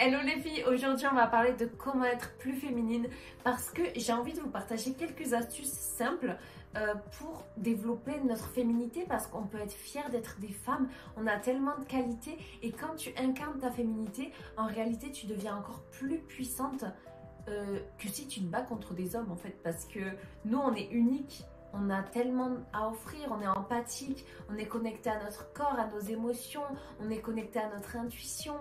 Hello les filles, aujourd'hui on va parler de comment être plus féminine parce que j'ai envie de vous partager quelques astuces simples pour développer notre féminité parce qu'on peut être fier d'être des femmes, on a tellement de qualités et quand tu incarnes ta féminité, en réalité tu deviens encore plus puissante que si tu te bats contre des hommes en fait parce que nous on est uniques. On a tellement à offrir, on est empathique, on est connecté à notre corps, à nos émotions, on est connecté à notre intuition,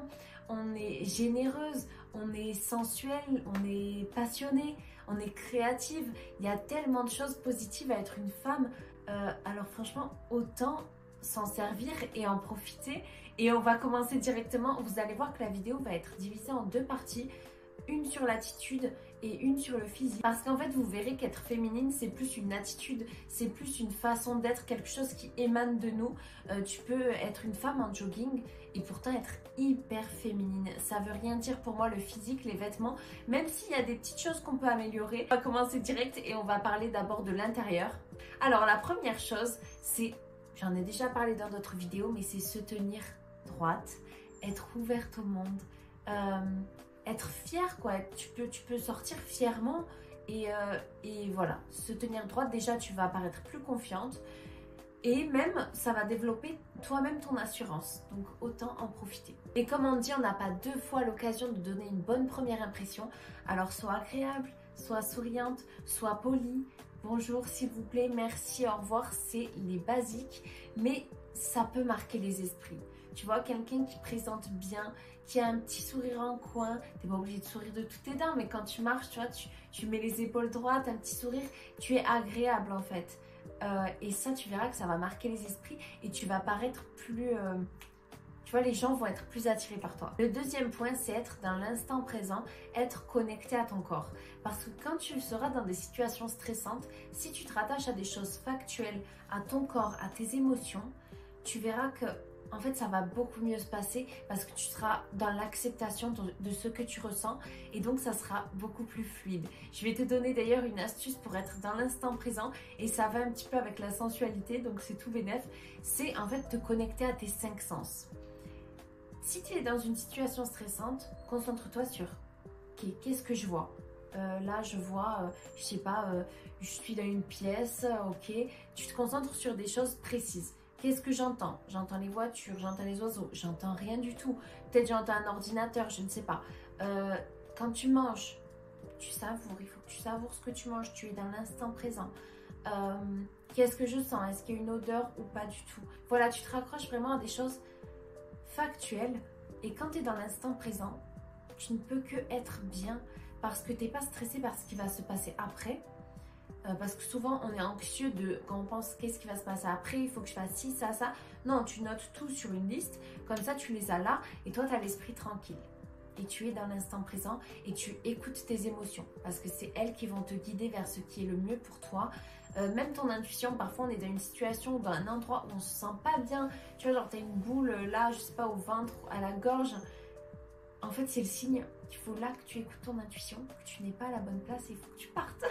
on est généreuse, on est sensuelle, on est passionnée, on est créative. Il y a tellement de choses positives à être une femme. Alors franchement, autant s'en servir et en profiter. Et on va commencer directement. Vous allez voir que la vidéo va être divisée en deux parties. Une sur l'attitude et une sur le physique. Parce qu'en fait, vous verrez qu'être féminine, c'est plus une attitude, c'est plus une façon d'être, quelque chose qui émane de nous. Tu peux être une femme en jogging et pourtant être hyper féminine. Ça veut rien dire pour moi le physique, les vêtements, même s'il y a des petites choses qu'on peut améliorer. On va commencer direct et on va parler d'abord de l'intérieur. Alors la première chose, c'est, j'en ai déjà parlé dans d'autres vidéos, mais c'est se tenir droite, être ouverte au monde. Être fière quoi, tu peux sortir fièrement et voilà, se tenir droite, déjà tu vas apparaître plus confiante et même ça va développer toi-même ton assurance, donc autant en profiter. Et comme on dit, on n'a pas deux fois l'occasion de donner une bonne première impression, alors sois agréable, sois souriante, sois polie, bonjour s'il vous plaît, merci, au revoir, c'est les basiques, mais ça peut marquer les esprits. Tu vois, quelqu'un qui présente bien, qui a un petit sourire en coin, t'es pas obligé de sourire de toutes tes dents, mais quand tu marches, tu vois, tu mets les épaules droites, un petit sourire, tu es agréable en fait. Et ça, tu verras que ça va marquer les esprits et tu vas paraître plus... tu vois, les gens vont être plus attirés par toi. Le deuxième point, c'est être dans l'instant présent, être connecté à ton corps. Parce que quand tu seras dans des situations stressantes, si tu te rattaches à des choses factuelles, à ton corps, à tes émotions, tu verras que en fait ça va beaucoup mieux se passer parce que tu seras dans l'acceptation de ce que tu ressens et donc ça sera beaucoup plus fluide. Je vais te donner d'ailleurs une astuce pour être dans l'instant présent et ça va un petit peu avec la sensualité, donc c'est tout bénef. C'est en fait te connecter à tes 5 sens. Si tu es dans une situation stressante, concentre-toi sur qu'est-ce que je vois. Là je vois, je sais pas, je suis dans une pièce, ok, tu te concentres sur des choses précises. Qu'est-ce que j'entends? J'entends les voitures, j'entends les oiseaux, j'entends rien du tout. Peut-être j'entends un ordinateur, je ne sais pas. Quand tu manges, tu savoures, il faut que tu savoures ce que tu manges, tu es dans l'instant présent. Qu'est-ce que je sens? Est-ce qu'il y a une odeur ou pas du tout? Voilà, tu te raccroches vraiment à des choses factuelles et quand tu es dans l'instant présent, tu ne peux que être bien parce que tu n'es pas stressé par ce qui va se passer après. Parce que souvent on est anxieux quand on pense qu'est-ce qui va se passer après, il faut que je fasse ci, ça, ça. Non, tu notes tout sur une liste, comme ça tu les as là et toi tu as l'esprit tranquille. Et tu es dans l'instant présent et tu écoutes tes émotions parce que c'est elles qui vont te guider vers ce qui est le mieux pour toi. Même ton intuition, parfois on est dans une situation ou dans un endroit où on se sent pas bien. Tu vois, genre tu as une boule là, je sais pas, au ventre, à la gorge. En fait, c'est le signe. Il faut là que tu écoutes ton intuition, que tu n'es pas à la bonne place et il faut que tu partes.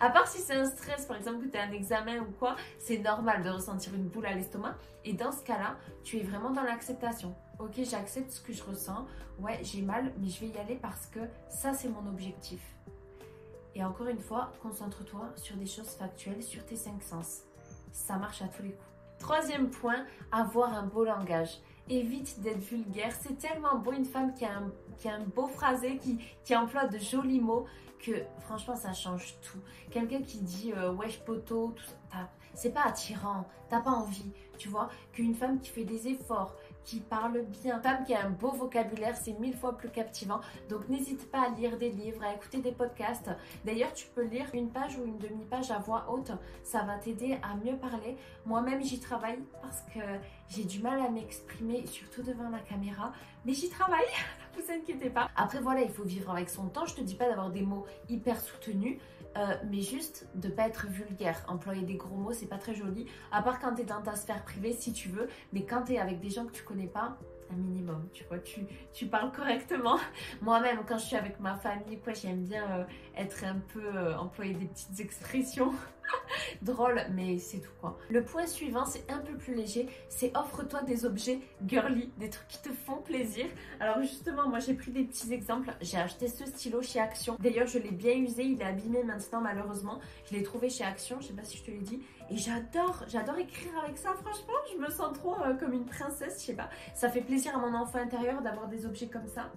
À part si c'est un stress, par exemple, que tu as un examen ou quoi, c'est normal de ressentir une boule à l'estomac. Et dans ce cas-là, tu es vraiment dans l'acceptation. Ok, j'accepte ce que je ressens. Ouais, j'ai mal, mais je vais y aller parce que ça, c'est mon objectif. Et encore une fois, concentre-toi sur des choses factuelles, sur tes 5 sens. Ça marche à tous les coups. Troisième point, avoir un beau langage. Évite d'être vulgaire. C'est tellement beau une femme qui a un beau phrasé, qui emploie de jolis mots, que franchement ça change tout. Quelqu'un qui dit wesh poto, tout ça, c'est pas attirant, t'as pas envie, tu vois. Qu'une femme qui fait des efforts, qui parle bien, une femme qui a un beau vocabulaire, c'est 1000 fois plus captivant. Donc n'hésite pas à lire des livres, à écouter des podcasts. D'ailleurs tu peux lire une page ou une demi-page à voix haute, ça va t'aider à mieux parler. Moi-même j'y travaille parce que j'ai du mal à m'exprimer, surtout devant la caméra, mais j'y travaille, ne vous inquiétez pas. Après voilà, il faut vivre avec son temps, je te dis pas d'avoir des mots hyper soutenus, mais juste de pas être vulgaire. Employer des gros mots, c'est pas très joli, à part quand tu es dans ta sphère privée si tu veux, mais quand tu es avec des gens que tu connais pas, un minimum, tu vois, tu parles correctement. Moi-même, quand je suis avec ma famille, quoi, j'aime bien être un peu, employer des petites expressions. drôle, mais c'est tout quoi. Le point suivant, c'est un peu plus léger, c'est offre-toi des objets girly, des trucs qui te font plaisir. Alors justement, moi j'ai pris des petits exemples. J'ai acheté ce stylo chez Action. D'ailleurs, je l'ai bien usé, il est abîmé maintenant malheureusement. Je l'ai trouvé chez Action, je sais pas si je te l'ai dit. Et j'adore écrire avec ça, franchement, je me sens trop comme une princesse, je sais pas. Ça fait plaisir à mon enfant intérieur d'avoir des objets comme ça.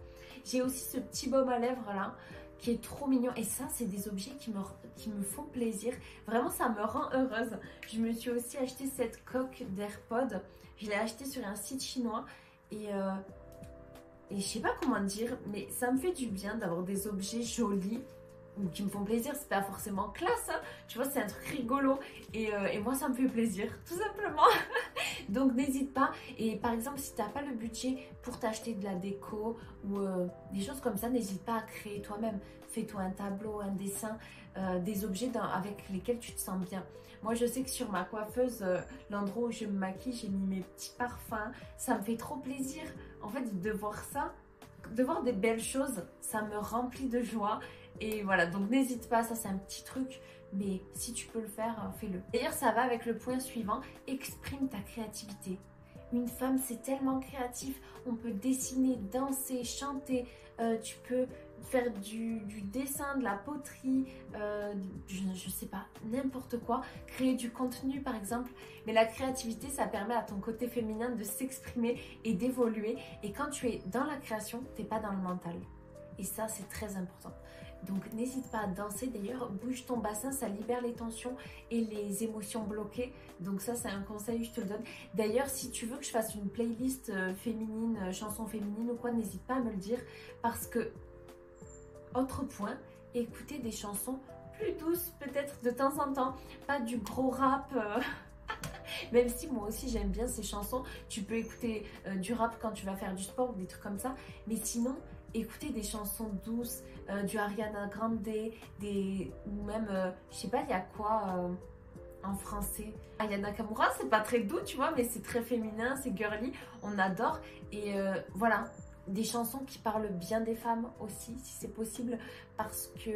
J'ai aussi ce petit baume à lèvres là, qui est trop mignon. Et ça, c'est des objets qui me font plaisir. Vraiment, ça me rend heureuse. Je me suis aussi acheté cette coque d'AirPod. Je l'ai acheté sur un site chinois. Et je sais pas comment dire, mais ça me fait du bien d'avoir des objets jolis ou qui me font plaisir. C'est pas forcément classe, hein. Tu vois, c'est un truc rigolo. Et moi, ça me fait plaisir, tout simplement. Donc, n'hésite pas. Et par exemple, si tu n'as pas le budget pour t'acheter de la déco ou des choses comme ça, n'hésite pas à créer toi-même. Fais-toi un tableau, un dessin, des objets avec lesquels tu te sens bien. Moi, je sais que sur ma coiffeuse, l'endroit où je me maquille, j'ai mis mes petits parfums. Ça me fait trop plaisir, en fait, de voir ça. De voir des belles choses, ça me remplit de joie. Et voilà, donc n'hésite pas, ça c'est un petit truc, mais si tu peux le faire, fais-le. D'ailleurs, ça va avec le point suivant, exprime ta créativité. Une femme, c'est tellement créatif, on peut dessiner, danser, chanter, tu peux faire du dessin, de la poterie, je sais pas, n'importe quoi, créer du contenu par exemple. Mais la créativité, ça permet à ton côté féminin de s'exprimer et d'évoluer. Et quand tu es dans la création, t'es pas dans le mental. Et ça, c'est très important. Donc n'hésite pas à danser, d'ailleurs bouge ton bassin, ça libère les tensions et les émotions bloquées. Donc ça c'est un conseil, je te le donne. D'ailleurs si tu veux que je fasse une playlist féminine, chansons féminines ou quoi, n'hésite pas à me le dire. Parce que, autre point, écouter des chansons plus douces peut-être de temps en temps. Pas du gros rap même si moi aussi j'aime bien ces chansons. Tu peux écouter du rap quand tu vas faire du sport ou des trucs comme ça. Mais sinon, écouter des chansons douces, du Ariana Grande, ou même, je sais pas, il y a quoi en français. Aya Nakamura, c'est pas très doux, tu vois, mais c'est très féminin, c'est girly, on adore. Et voilà, des chansons qui parlent bien des femmes aussi, si c'est possible, parce que,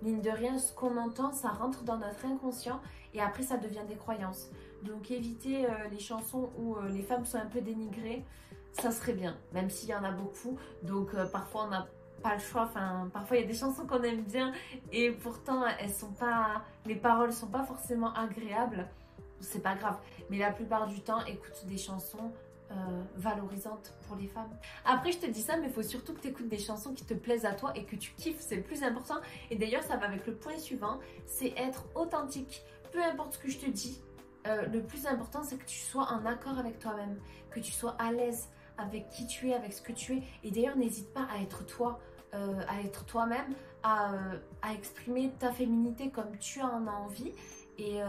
mine de rien, ce qu'on entend, ça rentre dans notre inconscient et après, ça devient des croyances. Donc, éviter les chansons où les femmes sont un peu dénigrées, ça serait bien, même s'il y en a beaucoup. Donc, parfois, on n'a pas le choix. Enfin, parfois, il y a des chansons qu'on aime bien et pourtant, elles sont pas, les paroles sont pas forcément agréables. C'est pas grave. Mais la plupart du temps, écoute des chansons valorisantes pour les femmes. Après, je te dis ça, mais il faut surtout que tu écoutes des chansons qui te plaisent à toi et que tu kiffes. C'est le plus important. Et d'ailleurs, ça va avec le point suivant, c'est être authentique. Peu importe ce que je te dis, le plus important, c'est que tu sois en accord avec toi-même, que tu sois à l'aise avec qui tu es, avec ce que tu es. Et d'ailleurs, n'hésite pas à être toi, à être toi-même, à exprimer ta féminité comme tu en as envie. Et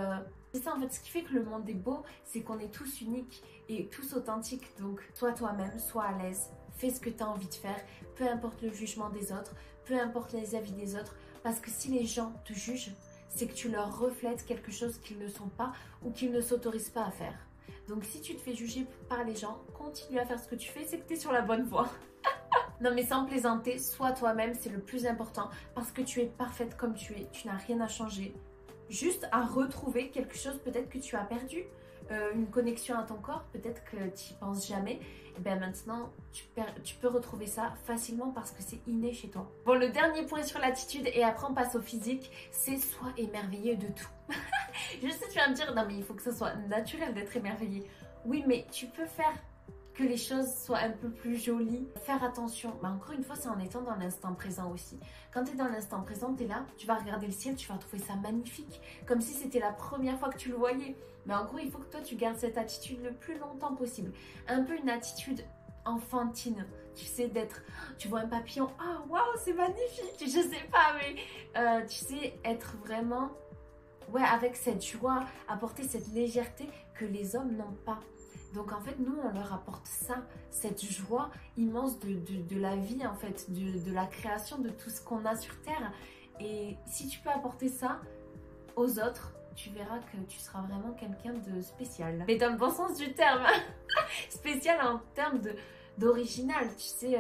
c'est ça en fait, ce qui fait que le monde est beau, c'est qu'on est tous uniques et tous authentiques. Donc, sois toi-même, sois à l'aise, fais ce que tu as envie de faire, peu importe le jugement des autres, peu importe les avis des autres. Parce que si les gens te jugent, c'est que tu leur reflètes quelque chose qu'ils ne sont pas ou qu'ils ne s'autorisent pas à faire. Donc si tu te fais juger par les gens, continue à faire ce que tu fais, c'est que tu es sur la bonne voie. Non mais sans plaisanter, sois toi-même, c'est le plus important parce que tu es parfaite comme tu es, tu n'as rien à changer. Juste à retrouver quelque chose peut-être que tu as perdu, une connexion à ton corps, peut-être que tu n'y penses jamais. Et bien maintenant, tu peux retrouver ça facilement parce que c'est inné chez toi. Bon, le dernier point sur l'attitude et après on passe au physique, c'est sois émerveillé de tout. Je sais, tu vas me dire, non mais il faut que ça soit naturel d'être émerveillé. Oui, mais tu peux faire que les choses soient un peu plus jolies. Faire attention, bah encore une fois, c'est en étant dans l'instant présent aussi. Quand tu es dans l'instant présent, tu es là, tu vas regarder le ciel, tu vas trouver ça magnifique. Comme si c'était la première fois que tu le voyais. Mais en gros, il faut que toi, tu gardes cette attitude le plus longtemps possible. Un peu une attitude enfantine. Tu sais, tu vois un papillon, ah waouh, c'est magnifique. Je sais pas, mais tu sais, être vraiment, ouais, avec cette joie, apporter cette légèreté que les hommes n'ont pas. Donc en fait, nous, on leur apporte ça, cette joie immense de la vie, en fait, de la création, de tout ce qu'on a sur Terre. Et si tu peux apporter ça aux autres, tu verras que tu seras vraiment quelqu'un de spécial. Mais dans le bon sens du terme, spécial en termes d'original, tu sais,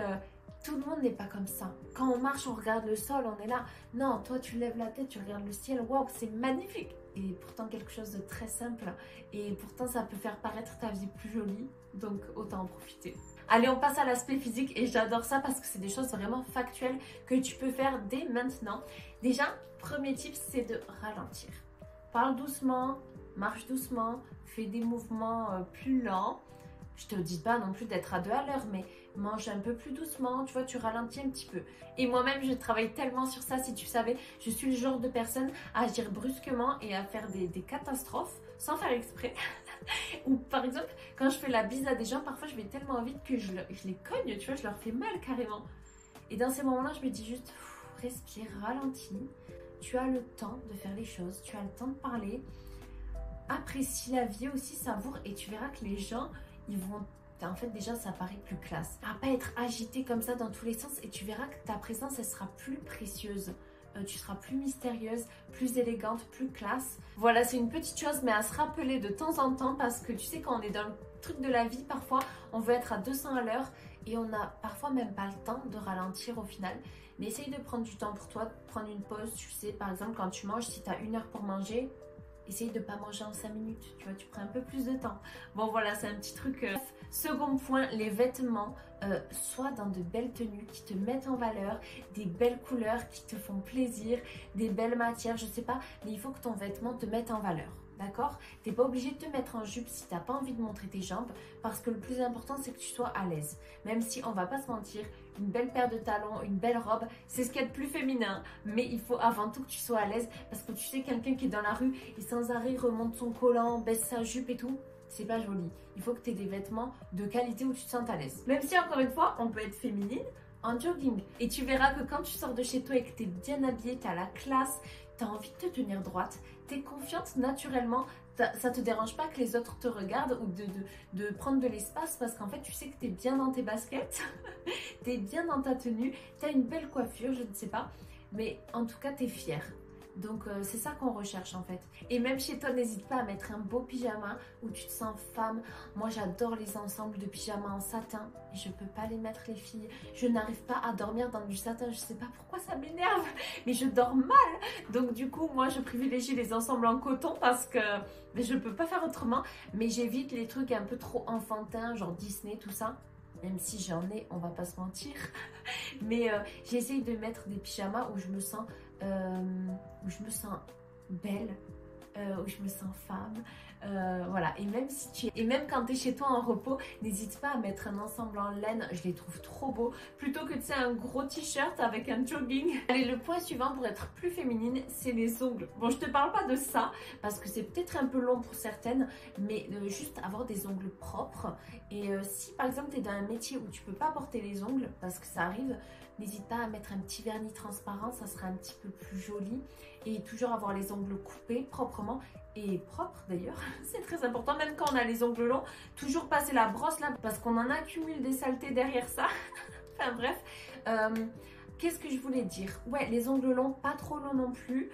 tout le monde n'est pas comme ça. Quand on marche, on regarde le sol, on est là. Non, toi tu lèves la tête, tu regardes le ciel, waouh, c'est magnifique. Et pourtant quelque chose de très simple. Et pourtant ça peut faire paraître ta vie plus jolie. Donc autant en profiter. Allez, on passe à l'aspect physique et j'adore ça parce que c'est des choses vraiment factuelles que tu peux faire dès maintenant. Déjà, premier tip, c'est de ralentir. Parle doucement, marche doucement, fais des mouvements plus lents. Je te dis pas non plus d'être à 2 à l'heure, mais mange un peu plus doucement, tu vois, tu ralentis un petit peu. Et moi-même, je travaille tellement sur ça, si tu savais, je suis le genre de personne à agir brusquement et à faire des catastrophes sans faire exprès. Ou par exemple, quand je fais la bise à des gens, parfois je vais tellement vite que je les cogne, tu vois, je leur fais mal carrément. Et dans ces moments-là, je me dis juste, respire, ralentis, tu as le temps de faire les choses, tu as le temps de parler. Apprécie la vie aussi, savoure, et tu verras que les gens, ils vont, en fait déjà ça paraît plus classe. À pas être agité comme ça dans tous les sens et tu verras que ta présence elle sera plus précieuse. Tu seras plus mystérieuse, plus élégante, plus classe. Voilà, c'est une petite chose mais à se rappeler de temps en temps parce que tu sais quand on est dans le truc de la vie, parfois on veut être à 200 à l'heure et on n'a parfois même pas le temps de ralentir au final. Mais essaye de prendre du temps pour toi, de prendre une pause, tu sais, par exemple quand tu manges, si tu as 1 heure pour manger, essaye de ne pas manger en 5 minutes, tu vois, tu prends un peu plus de temps. Bon voilà, c'est un petit truc. Second point, les vêtements, sois dans de belles tenues qui te mettent en valeur, des belles couleurs qui te font plaisir, des belles matières, je sais pas, mais il faut que ton vêtement te mette en valeur. D'accord? T'es pas obligé de te mettre en jupe si t'as pas envie de montrer tes jambes parce que le plus important c'est que tu sois à l'aise. Même si on va pas se mentir, une belle paire de talons, une belle robe, c'est ce qu'il y a de plus féminin. Mais il faut avant tout que tu sois à l'aise parce que tu sais quelqu'un qui est dans la rue et sans arrêt remonte son collant, baisse sa jupe et tout. C'est pas joli. Il faut que tu aies des vêtements de qualité où tu te sens à l'aise. Même si encore une fois, on peut être féminine en jogging. Et tu verras que quand tu sors de chez toi et que tu es bien habillée, tu as la classe, tu as envie de te tenir droite, tu es confiante naturellement, ça te dérange pas que les autres te regardent ou de prendre de l'espace parce qu'en fait tu sais que tu es bien dans tes baskets, tu es bien dans ta tenue, tu as une belle coiffure, je ne sais pas, mais en tout cas tu es fière. Donc c'est ça qu'on recherche en fait. Et même chez toi, n'hésite pas à mettre un beau pyjama où tu te sens femme. Moi j'adore les ensembles de pyjama en satin. Et je peux pas les mettre les filles. Je n'arrive pas à dormir dans du satin. Je sais pas pourquoi ça m'énerve. Mais je dors mal. Donc du coup moi je privilégie les ensembles en coton parce que je peux pas faire autrement. Mais j'évite les trucs un peu trop enfantins, genre Disney, tout ça. Même si j'en ai, on va pas se mentir. Mais j'essaye de mettre des pyjamas où je me sens belle, où je me sens femme, voilà. Et même quand tu es chez toi en repos, n'hésite pas à mettre un ensemble en laine, je les trouve trop beaux, plutôt que tu sais un gros t-shirt avec un jogging. Allez, le point suivant pour être plus féminine, c'est les ongles. Bon, je te parle pas de ça parce que c'est peut-être un peu long pour certaines, mais juste avoir des ongles propres. Et si par exemple tu es dans un métier où tu peux pas porter les ongles parce que ça arrive, n'hésite pas à mettre un petit vernis transparent, ça sera un petit peu plus joli. Et toujours avoir les ongles coupés proprement et propres d'ailleurs, c'est très important. Même quand on a les ongles longs, toujours passer la brosse là parce qu'on en accumule des saletés derrière ça. Enfin bref, qu'est-ce que je voulais dire? Ouais, les ongles longs, pas trop longs non plus.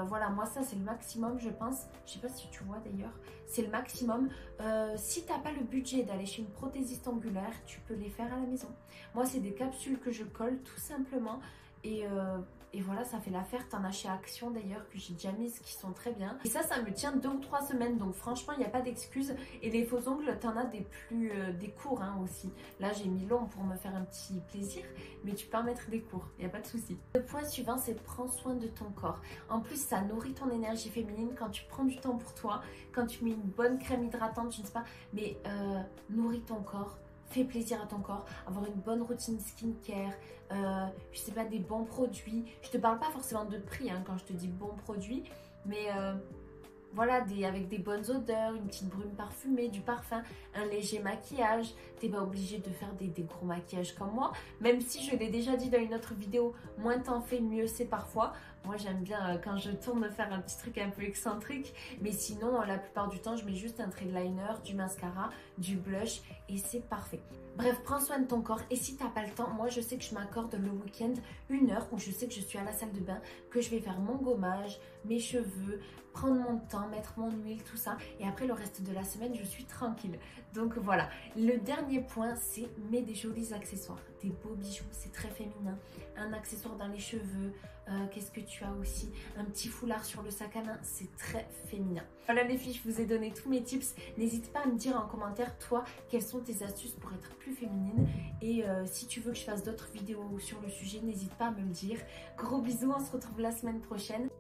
Voilà, moi ça c'est le maximum je pense. Je sais pas si tu vois d'ailleurs, c'est le maximum. Si t'as pas le budget d'aller chez une prothésiste ongulaire, tu peux les faire à la maison. Moi c'est des capsules que je colle tout simplement et voilà, ça fait l'affaire. T'en as chez Action d'ailleurs que j'ai déjà mises qui sont très bien. Et ça me tient 2 ou 3 semaines. Donc franchement, il n'y a pas d'excuse. Et les faux ongles, t'en as des courts hein, aussi. Là, j'ai mis long pour me faire un petit plaisir. Mais tu peux en mettre des courts, il n'y a pas de souci. Le point suivant, c'est prends soin de ton corps. En plus, ça nourrit ton énergie féminine quand tu prends du temps pour toi. Quand tu mets une bonne crème hydratante, je ne sais pas. Mais nourris ton corps. Fais plaisir à ton corps, avoir une bonne routine skincare, je sais pas, des bons produits. Je te parle pas forcément de prix hein, quand je te dis bons produits, mais voilà, avec des bonnes odeurs, une petite brume parfumée, du parfum, un léger maquillage. T'es pas obligé de faire des gros maquillages comme moi, même si je l'ai déjà dit dans une autre vidéo, moins t'en fais, mieux c'est parfois. Moi j'aime bien quand je tourne faire un petit truc un peu excentrique, mais sinon la plupart du temps je mets juste un trait de liner, du mascara, du blush et c'est parfait. Bref, prends soin de ton corps et si t'as pas le temps, moi je sais que je m'accorde le week-end 1 heure où je sais que je suis à la salle de bain, que je vais faire mon gommage, mes cheveux, prendre mon temps, mettre mon huile, tout ça. Et après le reste de la semaine, je suis tranquille. Donc voilà, le dernier point, c'est mets des jolis accessoires, des beaux bijoux, c'est très féminin. Un accessoire dans les cheveux, qu'est-ce que tu as aussi? Un petit foulard sur le sac à main, c'est très féminin. Voilà les filles, je vous ai donné tous mes tips. N'hésite pas à me dire en commentaire, toi, quelles sont tes astuces pour être plus féminine. Et si tu veux que je fasse d'autres vidéos sur le sujet, n'hésite pas à me le dire. Gros bisous, on se retrouve la semaine prochaine.